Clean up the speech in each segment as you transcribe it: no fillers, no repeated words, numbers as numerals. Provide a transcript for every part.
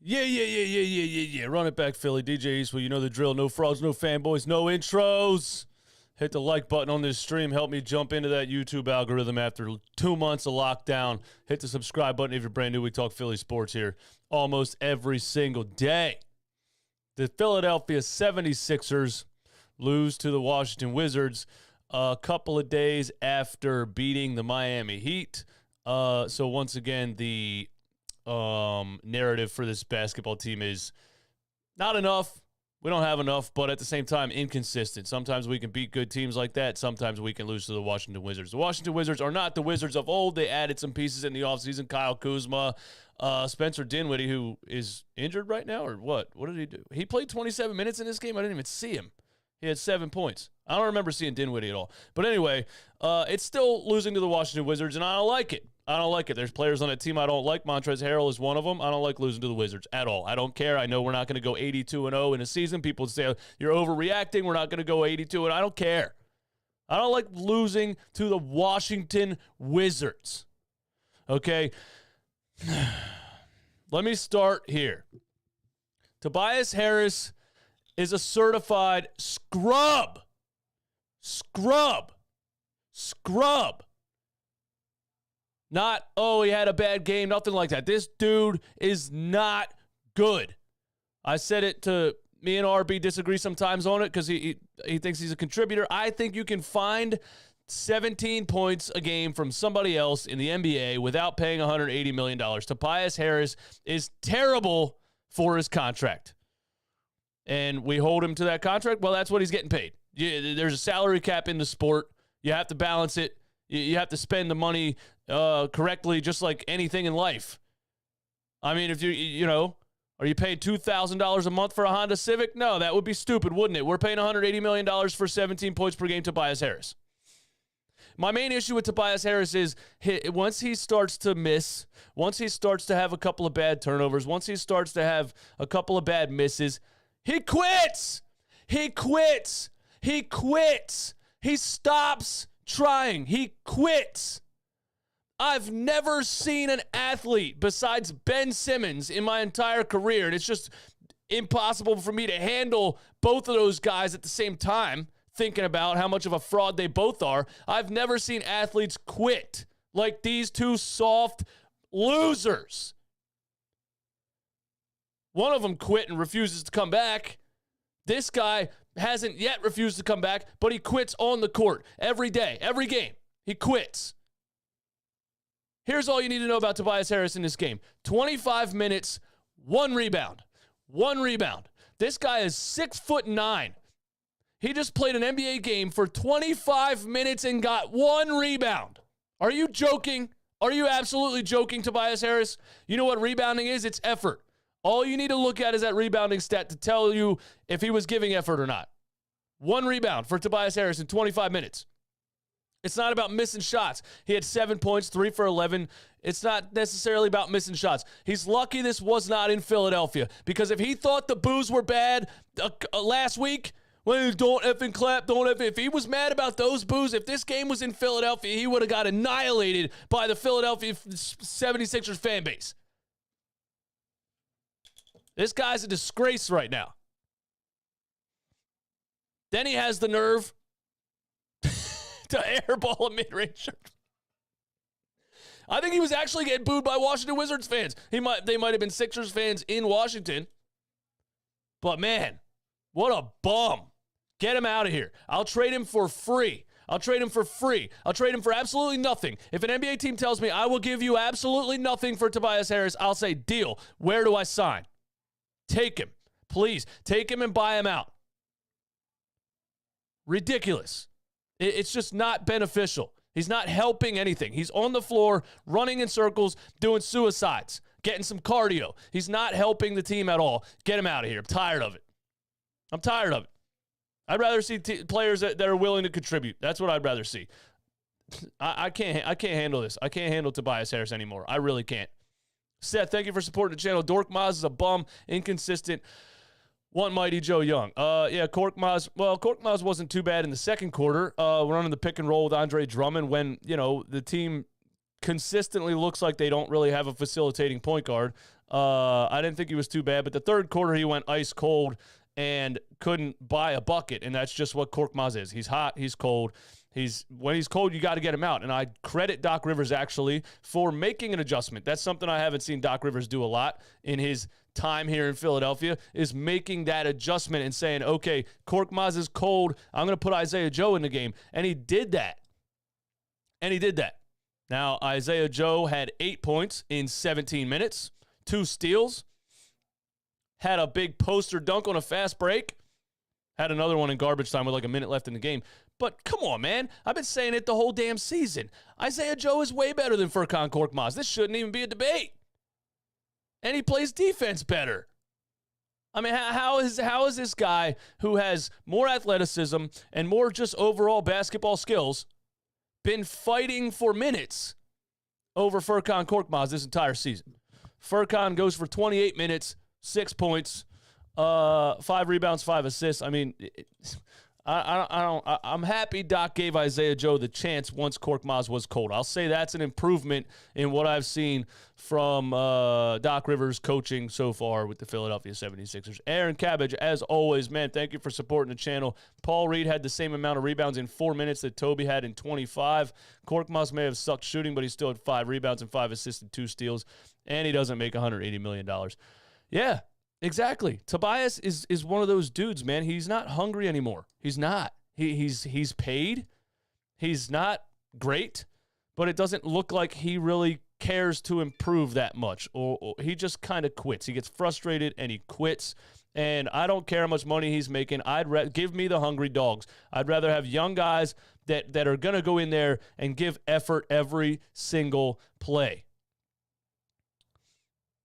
Yeah. Run it back, Philly. DJ Eastwood, you know the drill. No frauds, no fanboys, no intros. Hit the like button on this stream. Help me jump into that YouTube algorithm after 2 months of lockdown. Hit the subscribe button if you're brand new. We talk Philly sports here almost every single day. The Philadelphia 76ers lose to the Washington Wizards a couple of days after beating the Miami Heat. So once again, the narrative for this basketball team is not enough. We don't have enough, but at the same time, inconsistent. Sometimes we can beat good teams like that. Sometimes we can lose to the Washington Wizards. The Washington Wizards are not the Wizards of old. They added some pieces in the offseason. Kyle Kuzma, Spencer Dinwiddie, who is injured right now, or what? What did he do? He played 27 minutes in this game. I didn't even see him. He had 7 points. I don't remember seeing Dinwiddie at all. But anyway, it's still losing to the Washington Wizards, and I don't like it. I don't like it. There's players on that team I don't like. Montrezl Harrell is one of them. I don't like losing to the Wizards at all. I don't care. I know we're not going to go 82-0 in a season. People say, you're overreacting. We're not going to go 82, and I don't care. I don't like losing to the Washington Wizards. Okay? Let me start here. Tobias Harris is a certified scrub. Scrub. Not, he had a bad game, nothing like that. This dude is not good. I said it to me and RB disagree sometimes on it because he thinks he's a contributor. I think you can find 17 points a game from somebody else in the NBA without paying $180 million. Tobias Harris is terrible for his contract. And we hold him to that contract. Well, that's what he's getting paid. There's a salary cap in the sport. You have to balance it. You have to spend the money correctly, just like anything in life. I mean, if are you paying $2,000 a month for a Honda Civic? No, that would be stupid, wouldn't it? We're paying $180 million for 17 points per game to Tobias Harris. My main issue with Tobias Harris is once he starts to miss, once he starts to have a couple of bad turnovers, once he starts to have a couple of bad misses, he quits. He stops trying. He quits. I've never seen an athlete besides Ben Simmons in my entire career, and it's just impossible for me to handle both of those guys at the same time, thinking about how much of a fraud they both are. I've never seen athletes quit like these two soft losers. One of them quit and refuses to come back. This guy hasn't yet refused to come back, but he quits on the court every day, every game. He quits. Here's all you need to know about Tobias Harris in this game. 25 minutes, 1 rebound. 1 rebound. This guy is 6'9". He just played an NBA game for 25 minutes and got 1 rebound. Are you joking? Are you absolutely joking, Tobias Harris? You know what rebounding is? It's effort. All you need to look at is that rebounding stat to tell you if he was giving effort or not. 1 rebound for Tobias Harris in 25 minutes. It's not about missing shots. He had 7 points, 3 for 11. It's not necessarily about missing shots. He's lucky this was not in Philadelphia, because if he thought the boos were bad last week, well, don't effing clap, don't effing. If he was mad about those boos, if this game was in Philadelphia, he would have got annihilated by the Philadelphia 76ers fan base. This guy's a disgrace right now. Then he has the nerve to airball a mid-range. I think he was actually getting booed by Washington Wizards fans. They might have been Sixers fans in Washington. But man, what a bum. Get him out of here. I'll trade him for free. I'll trade him for absolutely nothing. If an NBA team tells me I will give you absolutely nothing for Tobias Harris, I'll say, deal. Where do I sign? Take him. Please, take him and buy him out. Ridiculous. It's just not beneficial. He's not helping anything. He's on the floor, running in circles, doing suicides, getting some cardio. He's not helping the team at all. Get him out of here. I'm tired of it. I'd rather see players that are willing to contribute. That's what I'd rather see. I can't handle this. I can't handle Tobias Harris anymore. I really can't. Seth, thank you for supporting the channel. Dork Maz is a bum, inconsistent. Want Mighty Joe Young. Cork Maz wasn't too bad in the second quarter. We're running the pick and roll with Andre Drummond when, the team consistently looks like they don't really have a facilitating point guard. I didn't think he was too bad, but the third quarter he went ice cold and couldn't buy a bucket, and that's just what Korkmaz is. He's hot, he's cold. When he's cold, you got to get him out. And I credit Doc Rivers, actually, for making an adjustment. That's something I haven't seen Doc Rivers do a lot in his time here in Philadelphia, is making that adjustment and saying, okay, Korkmaz is cold. I'm going to put Isaiah Joe in the game. And he did that. Now, Isaiah Joe had 8 points in 17 minutes, 2 steals, had a big poster dunk on a fast break, had another one in garbage time with like a minute left in the game. But come on, man. I've been saying it the whole damn season. Isaiah Joe is way better than Furkan Korkmaz. This shouldn't even be a debate. And he plays defense better. I mean, how is this guy who has more athleticism and more just overall basketball skills been fighting for minutes over Furkan Korkmaz this entire season? Furkan goes for 28 minutes, 6 points, 5 rebounds, 5 assists. I mean, I'm happy Doc gave Isaiah Joe the chance once Korkmaz was cold. I'll say that's an improvement in what I've seen from Doc Rivers coaching so far with the Philadelphia 76ers. Aaron Cabbage, as always, man, thank you for supporting the channel. Paul Reed had the same amount of rebounds in 4 minutes that Toby had in 25. Korkmaz may have sucked shooting, but he still had 5 rebounds and 5 assists and 2 steals, and he doesn't make $180 million. Yeah. Exactly. Tobias is one of those dudes, man. He's not hungry anymore. He's not. He's paid. He's not great, but it doesn't look like he really cares to improve that much. Or he just kind of quits. He gets frustrated and he quits. And I don't care how much money he's making. Give me the hungry dogs. I'd rather have young guys that are going to go in there and give effort every single play.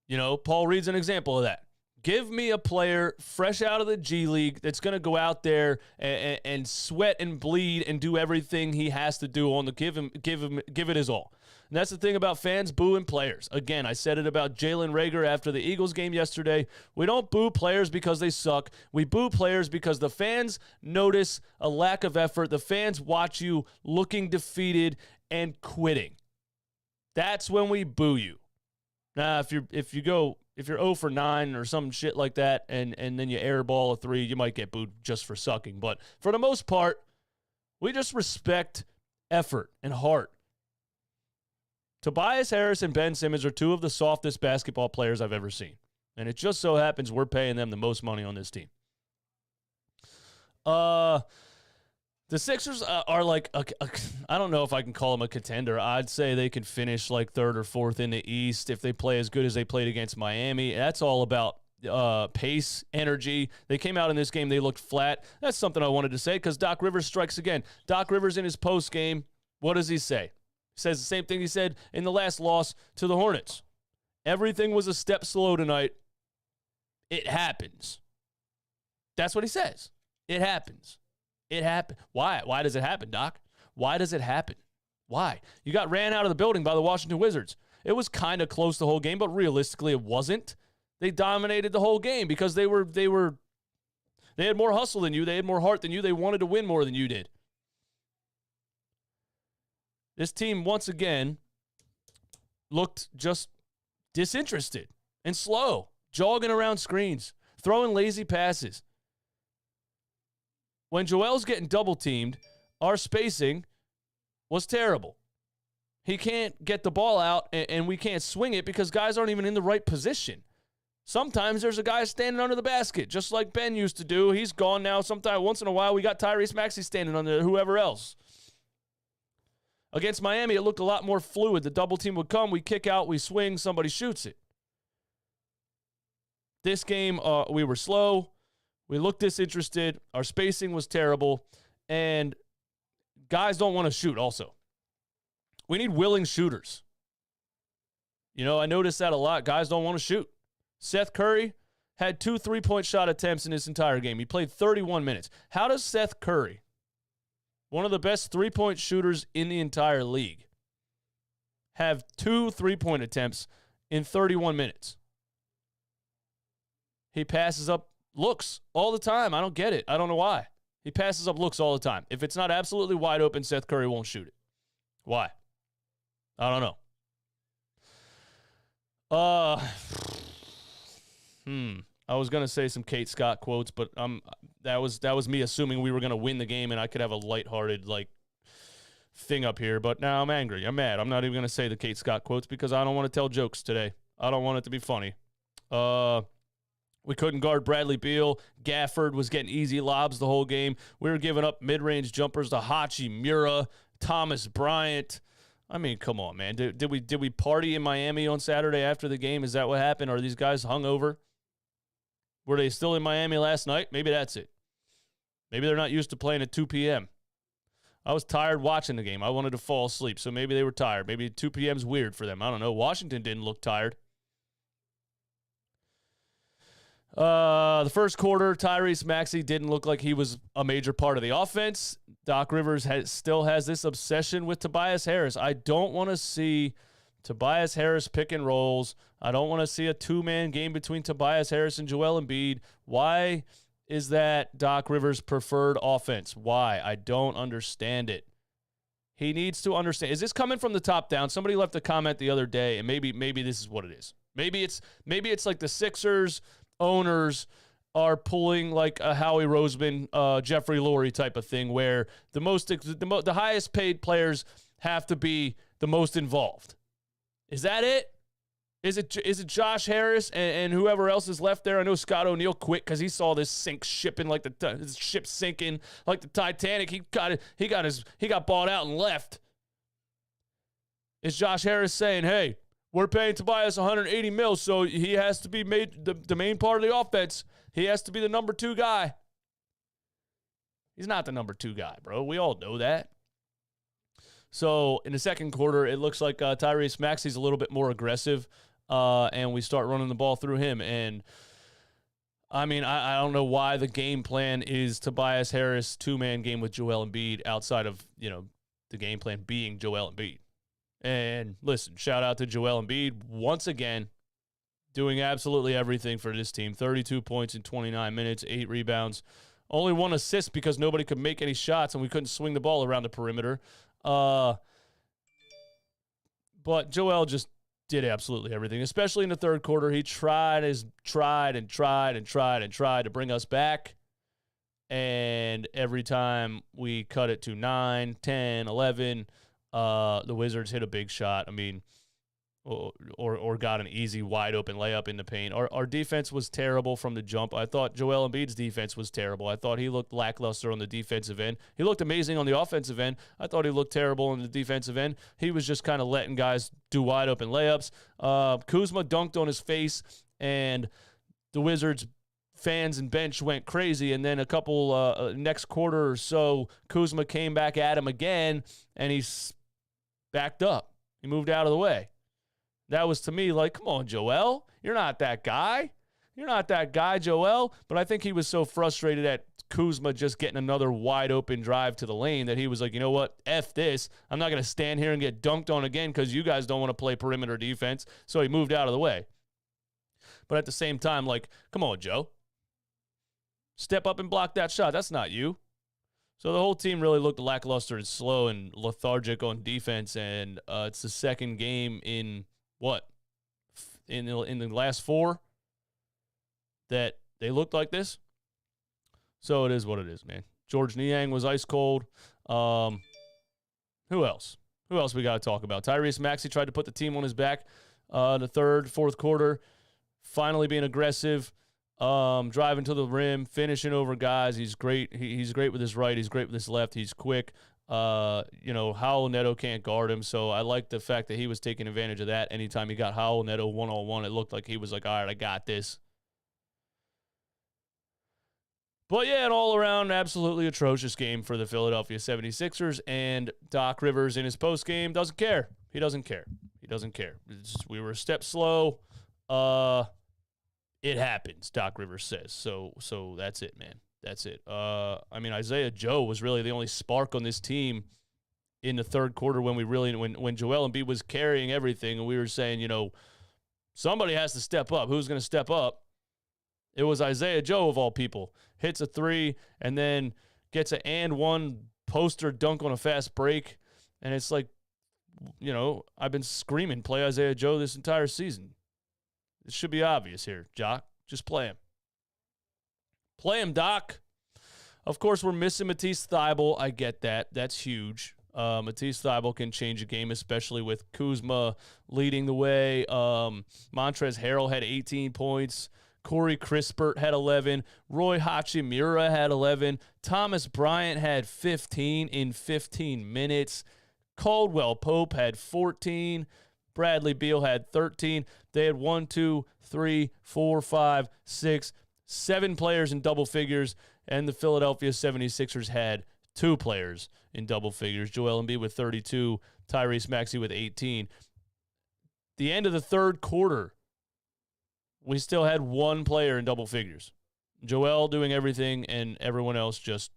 You know, Paul Reed's an example of that. Give me a player fresh out of the G League that's going to go out there and sweat and bleed and do everything he has to do on the give it his all. And that's the thing about fans booing players. Again, I said it about Jalen Reagor after the Eagles game yesterday. We don't boo players because they suck. We boo players because the fans notice a lack of effort. The fans watch you looking defeated and quitting. That's when we boo you. Now, if you're 0 for 9 or some shit like that, and then you airball a 3, you might get booed just for sucking. But for the most part, we just respect effort and heart. Tobias Harris and Ben Simmons are 2 of the softest basketball players I've ever seen. And it just so happens we're paying them the most money on this team. The Sixers are like, I don't know if I can call them a contender. I'd say they could finish like 3rd or 4th in the East if they play as good as they played against Miami. That's all about pace, energy. They came out in this game, they looked flat. That's something I wanted to say because Doc Rivers strikes again. Doc Rivers in his post game, what does he say? He says the same thing he said in the last loss to the Hornets. Everything was a step slow tonight. It happens. That's what he says. It happens. It happened. Why? Why does it happen, Doc? Why does it happen? Why? You got ran out of the building by the Washington Wizards. It was kind of close the whole game, but realistically it wasn't. They dominated the whole game because they had more hustle than you. They had more heart than you. They wanted to win more than you did. This team, once again, looked just disinterested and slow, jogging around screens, throwing lazy passes. When Joel's getting double-teamed, our spacing was terrible. He can't get the ball out, and we can't swing it because guys aren't even in the right position. Sometimes there's a guy standing under the basket, just like Ben used to do. He's gone now. Once in a while, we got Tyrese Maxey standing under whoever else. Against Miami, it looked a lot more fluid. The double team would come, we kick out, we swing, somebody shoots it. This game, we were slow. We looked disinterested. Our spacing was terrible. And guys don't want to shoot also. We need willing shooters. You know, I noticed that a lot. Guys don't want to shoot. Seth Curry had 2 3-point shot attempts in this entire game. He played 31 minutes. How does Seth Curry, one of the best 3-point shooters in the entire league, have 2 3-point attempts in 31 minutes? He passes up looks all the time. I don't get it. I don't know why. He passes up looks all the time. If it's not absolutely wide open, Seth Curry won't shoot it. Why? I don't know. I was gonna say some Kate Scott quotes, but that was me assuming we were gonna win the game and I could have a lighthearted thing up here. But now I'm angry. I'm mad. I'm not even gonna say the Kate Scott quotes because I don't want to tell jokes today. I don't want it to be funny. We couldn't guard Bradley Beal. Gafford was getting easy lobs the whole game. We were giving up mid-range jumpers to Hachimura, Thomas Bryant. I mean, come on, man. Did we party in Miami on Saturday after the game? Is that what happened? Are these guys hungover? Were they still in Miami last night? Maybe that's it. Maybe they're not used to playing at 2 p.m. I was tired watching the game. I wanted to fall asleep, so maybe they were tired. Maybe 2 p.m. is weird for them. I don't know. Washington didn't look tired. The first quarter, Tyrese Maxey didn't look like he was a major part of the offense. Doc Rivers still has this obsession with Tobias Harris. I don't want to see Tobias Harris pick and rolls. I don't want to see a two-man game between Tobias Harris and Joel Embiid. Why is that Doc Rivers' preferred offense? Why? I don't understand it. He needs to understand. Is this coming from the top down? Somebody left a comment the other day, and maybe this is what it is. Maybe it's like the Sixers owners are pulling like a Howie Roseman, Jeffrey Lurie type of thing, where the highest paid players have to be the most involved. Is that it? Is it Josh Harris and whoever else is left there? I know Scott O'Neal quit because he saw this ship sinking like the Titanic. He got bought out and left. Is Josh Harris saying, "Hey, we're paying Tobias $180 million, so he has to be made the main part of the offense. He has to be the number 2 guy." He's not the number 2 guy, bro. We all know that. So in the second quarter, it looks like Tyrese Maxey's a little bit more aggressive, and we start running the ball through him. And, I mean, I don't know why the game plan is Tobias Harris, 2-man game with Joel Embiid outside of, the game plan being Joel Embiid. And listen, shout out to Joel Embiid once again, doing absolutely everything for this team. 32 points in 29 minutes, 8 rebounds. Only 1 assist because nobody could make any shots and we couldn't swing the ball around the perimeter. But Joel just did absolutely everything, especially in the third quarter. He tried to bring us back. And every time we cut it to 9, 10, 11, the Wizards hit a big shot. I mean, or got an easy wide open layup in the paint. Our defense was terrible from the jump. I thought Joel Embiid's defense was terrible. I thought he looked lackluster on the defensive end. He looked amazing on the offensive end. I thought he looked terrible on the defensive end. He was just kind of letting guys do wide open layups. Kuzma dunked on his face, and the Wizards fans and bench went crazy. And then a couple next quarter or so, Kuzma came back at him again, and he's backed up. He moved out of the way. That was, to me, like, come on, Joel. You're not that guy. You're not that guy, Joel. But I think he was so frustrated at Kuzma just getting another wide-open drive to the lane that he was like, you know what? F this. I'm not going to stand here and get dunked on again because you guys don't want to play perimeter defense. So he moved out of the way. But at the same time, like, come on, Joe. Step up and block that shot. That's not you. So the whole team really looked lackluster and slow and lethargic on defense, and it's the second game in what? In the last 4 that they looked like this. So it is what it is, man. George Niang was ice cold. Who else? Who else we got to talk about? Tyrese Maxey tried to put the team on his back the third, fourth quarter, finally being aggressive. Driving to the rim, finishing over guys. He's great. He's great with his right. He's great with his left. He's quick. Howell Neto can't guard him, so I like the fact that he was taking advantage of that. Anytime he got Howell Neto one-on-one, it looked like he was like, all right, I got this. But yeah, an all-around absolutely atrocious game for the Philadelphia 76ers, and Doc Rivers in his postgame doesn't care. He doesn't care. We were a step slow. It happens, Doc Rivers says. So that's it, man. That's it. Isaiah Joe was really the only spark on this team in the third quarter when Joel Embiid was carrying everything, and we were saying, somebody has to step up. Who's going to step up? It was Isaiah Joe, of all people. Hits a 3 and then gets an and one poster dunk on a fast break. And it's like, I've been screaming, play Isaiah Joe this entire season. It should be obvious here, Jock. Just play him. Play him, Doc. Of course, we're missing Matisse Thybulle. I get that. That's huge. Matisse Thybulle can change a game, especially with Kuzma leading the way. Montrezl Harrell had 18 points. Corey Crispert had 11. Roy Hachimura had 11. Thomas Bryant had 15 in 15 minutes. Caldwell Pope had 14. Bradley Beal had 13. They had 1, 2, 3, 4, 5, 6, 7 players in double figures, and the Philadelphia 76ers had 2 players in double figures. Joel Embiid with 32, Tyrese Maxey with 18. The end of the third quarter, we still had 1 player in double figures. Joel doing everything and everyone else just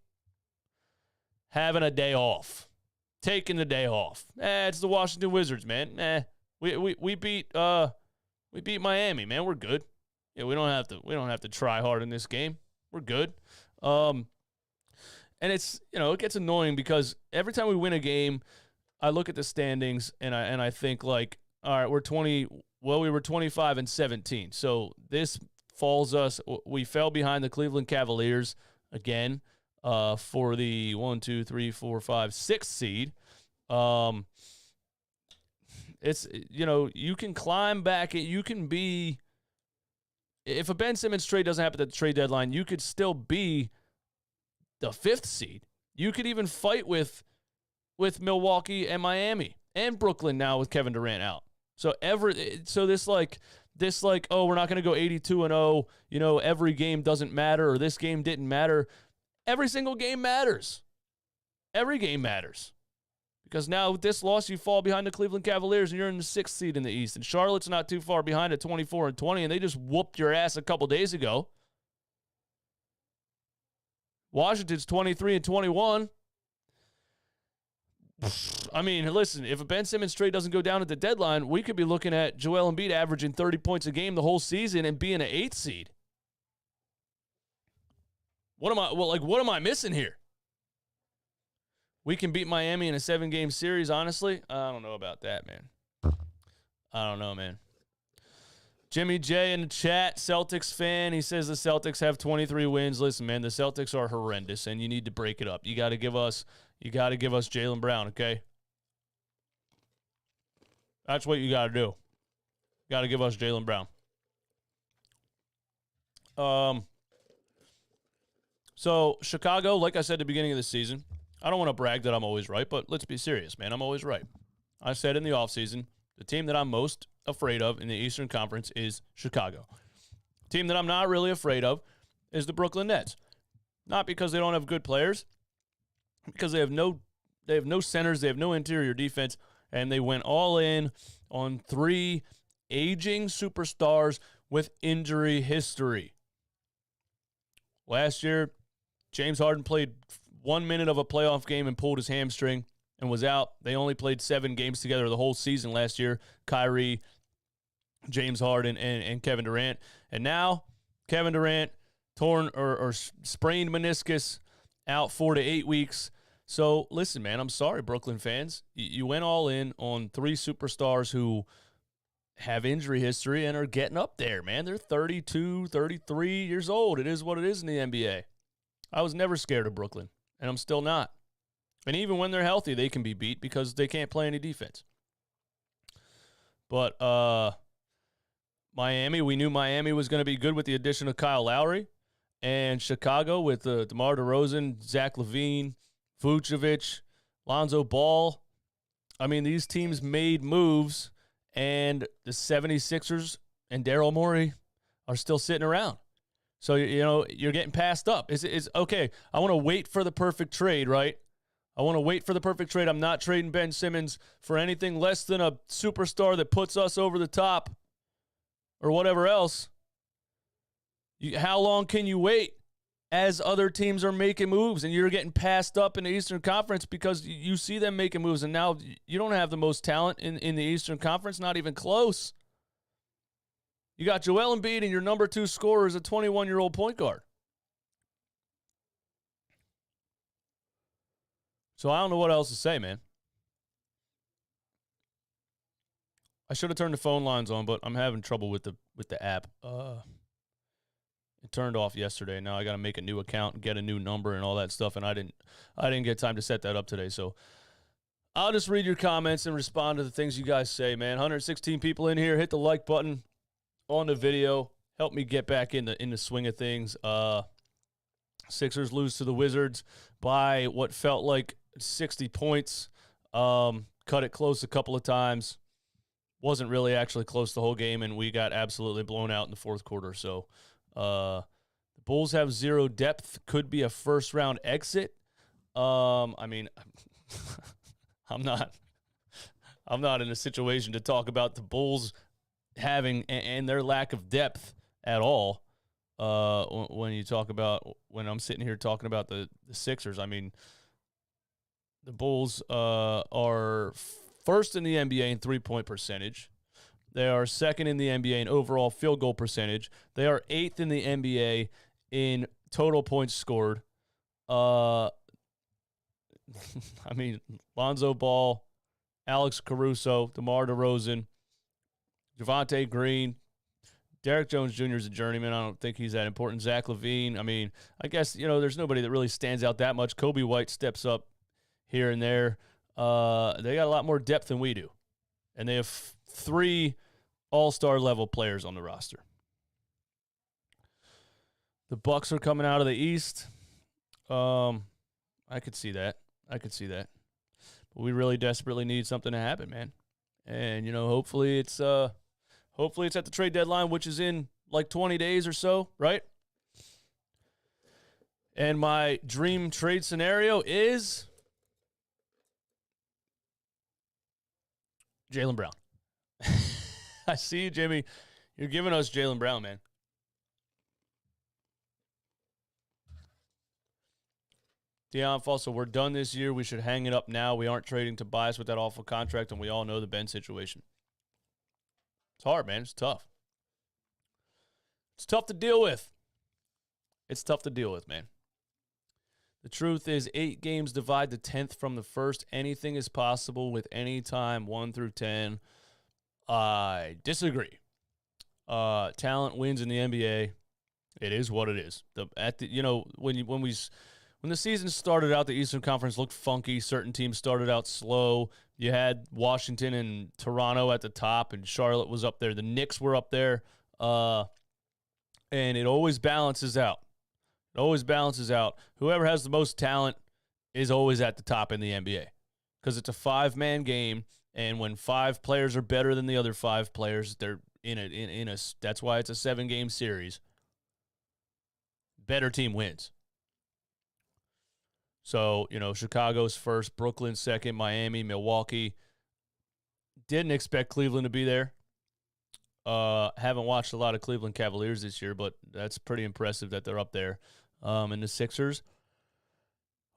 having a day off. Taking the day off. It's the Washington Wizards, man. We beat Miami, man. We're good. Yeah, we don't have to try hard in this game. We're good. And it's, it gets annoying because every time we win a game, I look at the standings and I think like, all right, we were 25 and 17. So this falls us. We fell behind the Cleveland Cavaliers again for the 1, 2, 3, 4, 5, 6th seed. It's, you can climb back. You can be, if a Ben Simmons trade doesn't happen at the trade deadline, you could still be the 5th seed. You could even fight with Milwaukee and Miami and Brooklyn now with Kevin Durant out. So this, oh, we're not going to go 82-0, every game doesn't matter, or this game didn't matter. Every single game matters. Every game matters. Because now with this loss, you fall behind the Cleveland Cavaliers and you're in the 6th seed in the East. And Charlotte's not too far behind at 24 and 20, and they just whooped your ass a couple days ago. Washington's 23 and 21. I mean, listen, if a Ben Simmons trade doesn't go down at the deadline, we could be looking at Joel Embiid averaging 30 points a game the whole season and being an 8th seed. What am I missing here? We can beat Miami in a 7-game series, honestly. I don't know about that, man. I don't know, man. Jimmy J in the chat, Celtics fan. He says the Celtics have 23 wins. Listen, man, the Celtics are horrendous, and you need to break it up. You got to give us Jaylen Brown, okay? That's what you got to do. Got to give us Jaylen Brown. So Chicago, like I said at the beginning of the season, I don't want to brag that I'm always right, but let's be serious, man. I'm always right. I said in the offseason, the team that I'm most afraid of in the Eastern Conference is Chicago. The team that I'm not really afraid of is the Brooklyn Nets. Not because they don't have good players, because they have no centers, they have no interior defense, and they went all in on 3 aging superstars with injury history. Last year, James Harden played 1 minute of a playoff game and pulled his hamstring and was out. They only played 7 games together the whole season last year. Kyrie, James Harden, and Kevin Durant. And now Kevin Durant torn or sprained meniscus, out 4 to 8 weeks. So listen, man, I'm sorry, Brooklyn fans. You went all in on 3 superstars who have injury history and are getting up there, man. They're 32, 33 years old. It is what it is in the NBA. I was never scared of Brooklyn, and I'm still not. And even when they're healthy, they can be beat because they can't play any defense. But Miami, we knew Miami was going to be good with the addition of Kyle Lowry. And Chicago with DeMar DeRozan, Zach LaVine, Vucevic, Lonzo Ball. I mean, these teams made moves, and the 76ers and Daryl Morey are still sitting around. So, you're getting passed up. It's okay, I want to wait for the perfect trade, right? I want to wait for the perfect trade. I'm not trading Ben Simmons for anything less than a superstar that puts us over the top or whatever else. How long can you wait as other teams are making moves and you're getting passed up in the Eastern Conference because you see them making moves, and now you don't have the most talent in the Eastern Conference, not even close. You got Joel Embiid, and your number 2 scorer is a 21-year-old point guard. So I don't know what else to say, man. I should have turned the phone lines on, but I'm having trouble with the app. It turned off yesterday. Now I got to make a new account and get a new number and all that stuff, and I didn't get time to set that up today. So I'll just read your comments and respond to the things you guys say, man. 116 people in here. Hit the like button on the video. Help me get back in the swing of things. Sixers lose to the Wizards by what felt like 60 points. Cut it close a couple of times. Wasn't really actually close the whole game, and we got absolutely blown out in the fourth quarter. So the Bulls have zero depth. Could be a first-round exit. I mean, I'm not in a situation to talk about the Bulls having and their lack of depth at all. When I'm sitting here talking about the Sixers, I mean, the Bulls are first in the NBA in three-point percentage. They are second in the NBA in overall field goal percentage. They are eighth in the NBA in total points scored. I mean, Lonzo Ball, Alex Caruso, DeMar DeRozan, Javonte Green, Derek Jones Jr. is a journeyman. I don't think he's that important. Zach LaVine. I mean, I guess, there's nobody that really stands out that much. Kobe White steps up here and there. They got a lot more depth than we do. And they have three all-star level players on the roster. The Bucks are coming out of the East. I could see that. But we really desperately need something to happen, man. And, hopefully it's at the trade deadline, which is in like 20 days or so, right? And my dream trade scenario is Jaylen Brown. I see you, Jimmy. You're giving us Jaylen Brown, man. Deion Fossil, we're done this year. We should hang it up now. We aren't trading Tobias with that awful contract, and we all know the Ben situation. It's hard, man. It's tough. It's tough to deal with. Man. The truth is 8 games divide the 10th from the first. Anything is possible with any time 1 through 10. I disagree. Talent wins in the NBA. It is what it is. When the season started out, the Eastern Conference looked funky. Certain teams started out slow. You had Washington and Toronto at the top, and Charlotte was up there. The Knicks were up there. And it always balances out. Whoever has the most talent is always at the top in the NBA because it's a 5-man game, and when 5 players are better than the other 5 players, they're in a. That's why it's a 7-game series. Better team wins. So, Chicago's first, Brooklyn second, Miami, Milwaukee. Didn't expect Cleveland to be there. Haven't watched a lot of Cleveland Cavaliers this year, but that's pretty impressive that they're up there. And the Sixers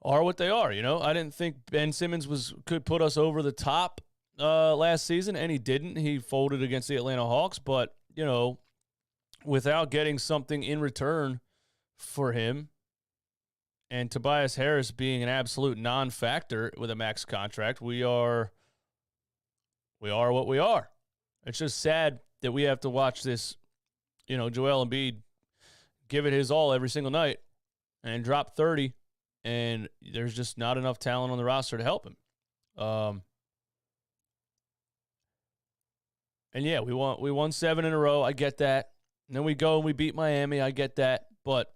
are what they are, I didn't think Ben Simmons could put us over the top last season, and he didn't. He folded against the Atlanta Hawks, but, without getting something in return for him, and Tobias Harris being an absolute non-factor with a max contract, we are what we are. It's just sad that we have to watch this, Joel Embiid give it his all every single night and drop 30, and there's just not enough talent on the roster to help him. And yeah, we won 7 in a row. I get that. And then we go and we beat Miami. I get that, but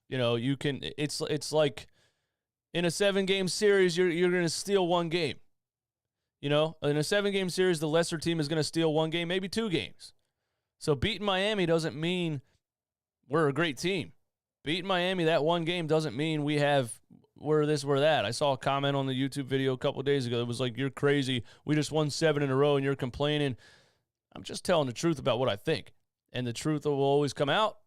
it's like in a 7-game series, you're going to steal 1 game. In a 7-game series, the lesser team is going to steal 1 game, maybe 2 games. So beating Miami doesn't mean we're a great team. Beating Miami that 1 game doesn't mean we're this, we're that. I saw a comment on the YouTube video a couple of days ago. It was like, you're crazy. We just won 7 in a row and you're complaining. I'm just telling the truth about what I think. And the truth will always come out.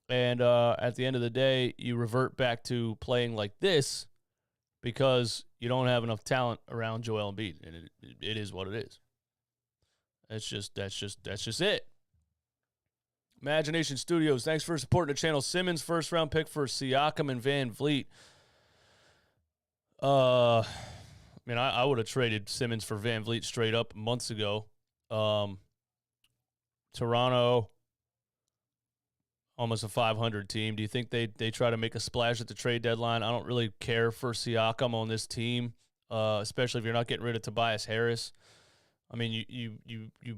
And at the end of the day, you revert back to playing like this because you don't have enough talent around Joel Embiid, and it is what it is. That's just it. Imagination Studios, thanks for supporting the channel. Simmons, first-round pick for Siakam and Van Vliet. I would have traded Simmons for Van Vliet straight up months ago. Toronto almost a 500 team. Do you think they try to make a splash at the trade deadline? I don't really care for Siakam on this team, especially if you're not getting rid of Tobias Harris. I mean, you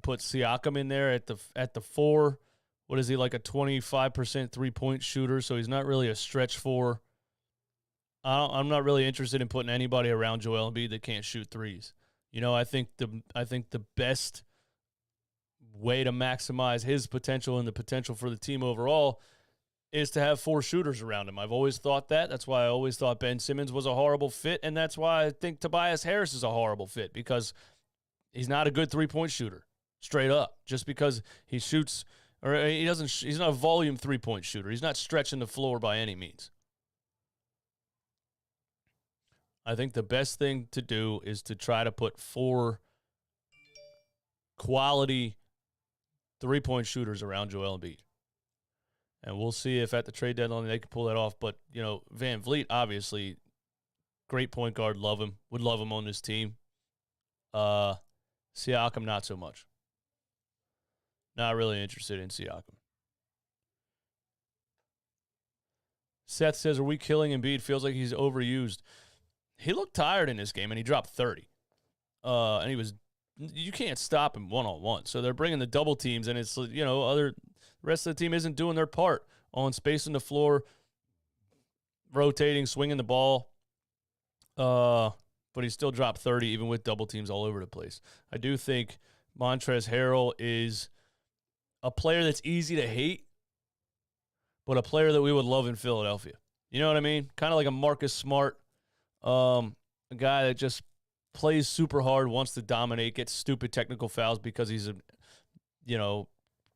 put Siakam in there at the 4. What is he, like a 25% three-point shooter? So he's not really a stretch 4. I'm not really interested in putting anybody around Joel Embiid that can't shoot threes. You know, I think the best way to maximize his potential and the potential for the team overall is to have 4 shooters around him. I've always thought that. That's why I always thought Ben Simmons was a horrible fit, and that's why I think Tobias Harris is a horrible fit, because he's not a good three-point shooter, straight up. Just because he shoots, or he's not a volume three-point shooter. He's not stretching the floor by any means. I think the best thing to do is to try to put 4 quality three-point shooters around Joel Embiid. And we'll see if at the trade deadline they can pull that off. But, you know, Van Vliet, obviously, great point guard, love him. Would love him on this team. Siakam, not so much. Not really interested in Siakam. Seth says, are we killing Embiid? Feels like he's overused. He looked tired in this game, and he dropped 30. And you can't stop him one-on-one. So they're bringing the double teams, and it's, you know, the rest of the team isn't doing their part on spacing the floor, rotating, swinging the ball. But he still dropped 30 even with double teams all over the place. I do think Montrezl Harrell is a player that's easy to hate, but a player that we would love in Philadelphia. You know what I mean? Kind of like a Marcus Smart, a guy that just plays super hard, wants to dominate, gets stupid technical fouls because he's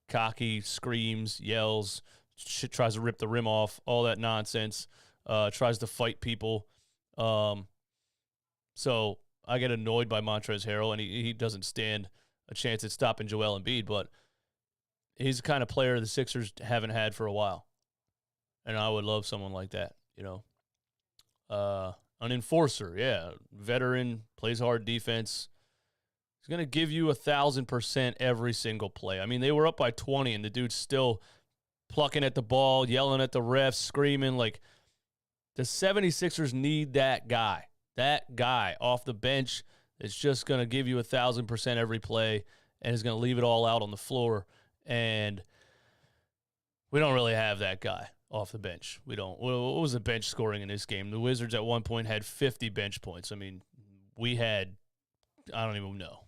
cocky, screams, yells, tries to rip the rim off, all that nonsense, tries to fight people. So I get annoyed by Montrezl Harrell, and he doesn't stand a chance at stopping Joel Embiid, but he's the kind of player the Sixers haven't had for a while. And I would love someone like that, you know. An enforcer, yeah, veteran, plays hard defense. He's going to give you 1,000% every single play. I mean, they were up by 20, and the dude's still plucking at the ball, yelling at the refs, screaming. Like, the 76ers need that guy. That guy off the bench is just going to give you 1,000% every play and is going to leave it all out on the floor. And we don't really have that guy off the bench. We don't. What was the bench scoring in this game? The Wizards at one point had 50 bench points. I mean, we had, I don't even know.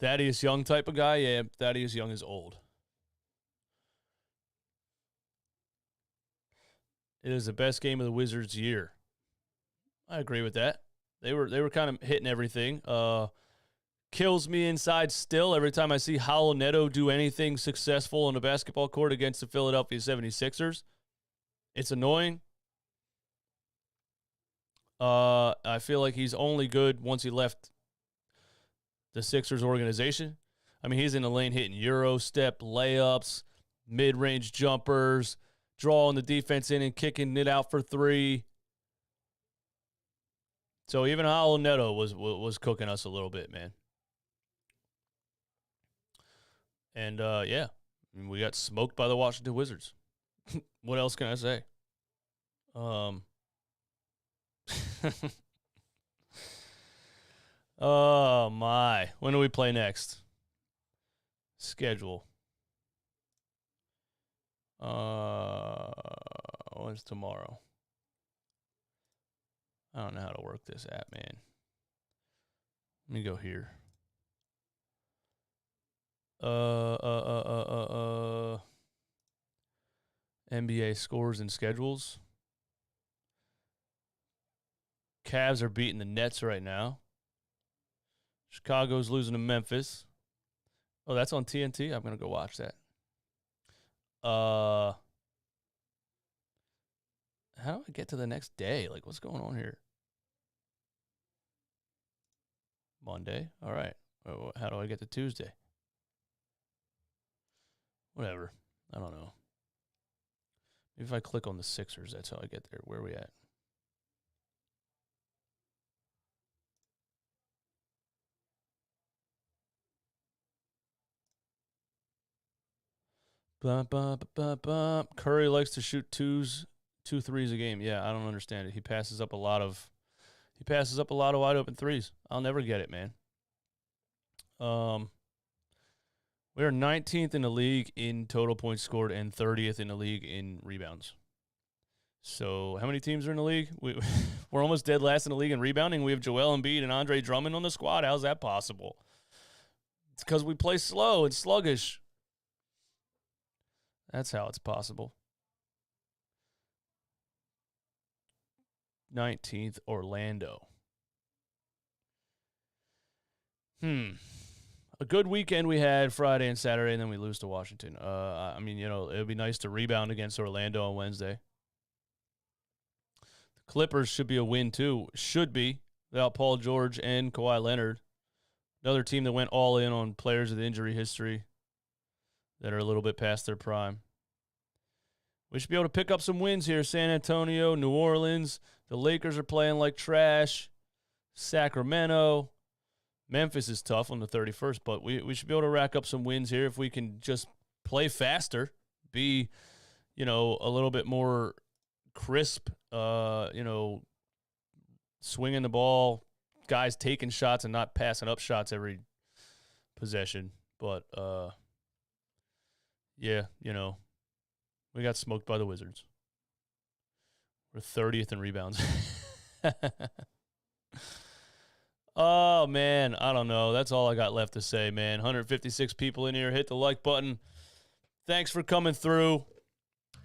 Thaddeus Young type of guy? Yeah, Thaddeus Young is old. It is the best game of the Wizards' year. I agree with that. They were kind of hitting everything. Kills me inside still every time I see Howell Neto do anything successful on a basketball court against the Philadelphia 76ers. It's annoying. I feel like he's only good once he left the Sixers organization. I mean, he's in the lane hitting Euro step, layups, mid-range jumpers, drawing the defense in and kicking it out for 3. So even Howell Neto was cooking us a little bit, man. And, yeah, I mean, we got smoked by the Washington Wizards. What else can I say? Oh, my. When do we play next? Schedule. When's tomorrow? I don't know how to work this app, man. Let me go here. NBA scores and schedules. Cavs are beating the Nets right now. Chicago's losing to Memphis. Oh, that's on TNT? I'm going to go watch that. How do I get to the next day? Like, what's going on here? Monday? All right. How do I get to Tuesday? Whatever. I don't know. Maybe if I click on the Sixers, that's how I get there. Where are we at? Curry likes to shoot two threes a game. Yeah, I don't understand it. He passes up a lot of wide open threes. I'll never get it, man. We are 19th in the league in total points scored and 30th in the league in rebounds. So how many teams are in the league? We're almost dead last in the league in rebounding. We have Joel Embiid and Andre Drummond on the squad. How's that possible? It's because we play slow and sluggish. That's how it's possible. 19th, Orlando. A good weekend we had Friday and Saturday, and then we lose to Washington. I mean, it would be nice to rebound against Orlando on Wednesday. The Clippers should be a win, too. Should be, without Paul George and Kawhi Leonard. Another team that went all in on players with injury history that are a little bit past their prime. We should be able to pick up some wins here. San Antonio, New Orleans. The Lakers are playing like trash. Sacramento. Memphis is tough on the 31st, but we should be able to rack up some wins here if we can just play faster, be, a little bit more crisp, swinging the ball, guys taking shots and not passing up shots every possession. But, we got smoked by the Wizards. We're 30th in rebounds. Oh, man, I don't know. That's all I got left to say, man. 156 people in here. Hit the like button. Thanks for coming through.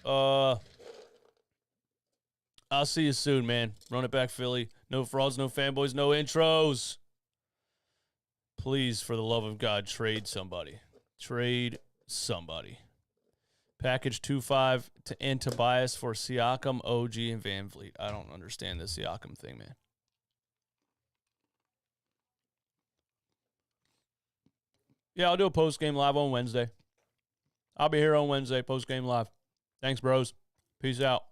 I'll see you soon, man. Run it back, Philly. No frauds, no fanboys, no intros. Please, for the love of God, trade somebody. Trade somebody. Package 2.5 and Tobias for Siakam, OG, and Van Vliet. I don't understand the Siakam thing, man. Yeah, I'll do a post-game live on Wednesday. I'll be here on Wednesday, post-game live. Thanks, bros. Peace out.